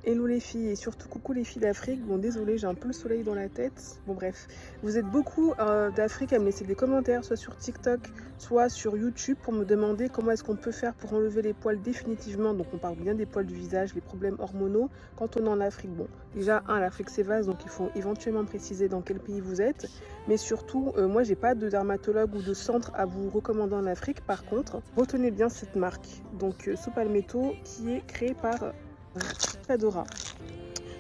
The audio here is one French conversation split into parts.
Hello les filles et surtout coucou les filles d'Afrique. Bon désolé, j'ai un peu le soleil dans la tête. Bon bref, vous êtes beaucoup d'Afrique à me laisser des commentaires soit sur TikTok, soit sur YouTube pour me demander comment est-ce qu'on peut faire pour enlever les poils définitivement. Donc on parle bien des poils du visage, les problèmes hormonaux quand on est en Afrique. Bon déjà l'Afrique c'est vaste donc il faut éventuellement préciser dans quel pays vous êtes. Mais surtout moi j'ai pas de dermatologue ou de centre à vous recommander en Afrique. Par contre retenez bien cette marque, donc Sopalmetto, qui est créée par Raïssa Dora.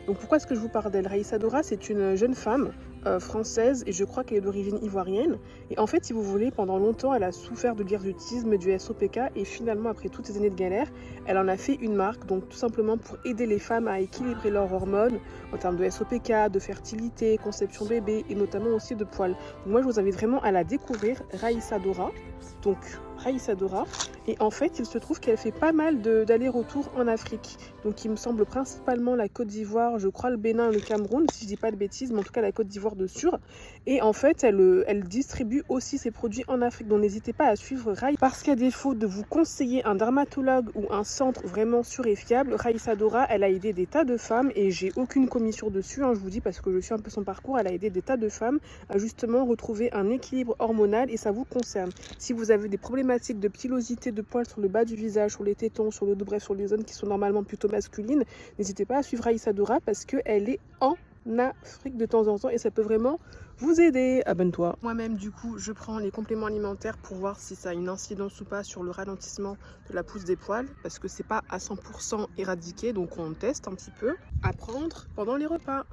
Donc pourquoi est-ce que je vous parle d'elle? Raïssa Dora, c'est une jeune femme française et je crois qu'elle est d'origine ivoirienne. Et en fait, si vous voulez, pendant longtemps, elle a souffert de l'hirsutisme, du SOPK et finalement, après toutes ces années de galère, elle en a fait une marque. Donc tout simplement pour aider les femmes à équilibrer leurs hormones en termes de SOPK, de fertilité, conception bébé et notamment aussi de poils. Donc moi, je vous invite vraiment à la découvrir, Raïssa Dora. Donc Raïssa Dora. Et en fait, il se trouve qu'elle fait pas mal d'allers-retours en Afrique. Donc il me semble principalement la Côte d'Ivoire, je crois le Bénin et le Cameroun, si je dis pas de bêtises, mais en tout cas la Côte d'Ivoire de sûr. Et en fait, elle distribue aussi ses produits en Afrique. Donc n'hésitez pas à suivre Raïssa. Parce qu'à défaut de vous conseiller un dermatologue ou un centre vraiment sûr et fiable, Raïssa Dora, elle a aidé des tas de femmes et j'ai aucune commission dessus, hein, je vous dis, parce que je suis un peu son parcours. Elle a aidé des tas de femmes à justement retrouver un équilibre hormonal et ça vous concerne. Si vous avez des problématiques de pilosité, de poils sur le bas du visage, sur les tétons, sur le dos, bref, sur les zones qui sont normalement plutôt masculines, n'hésitez pas à suivre Raïssa Dora parce qu'elle est en Afrique de temps en temps et ça peut vraiment vous aider. Abonne-toi. Moi-même, du coup, je prends les compléments alimentaires pour voir si ça a une incidence ou pas sur le ralentissement de la pousse des poils parce que c'est pas à 100% éradiqué, donc on teste un petit peu à prendre pendant les repas.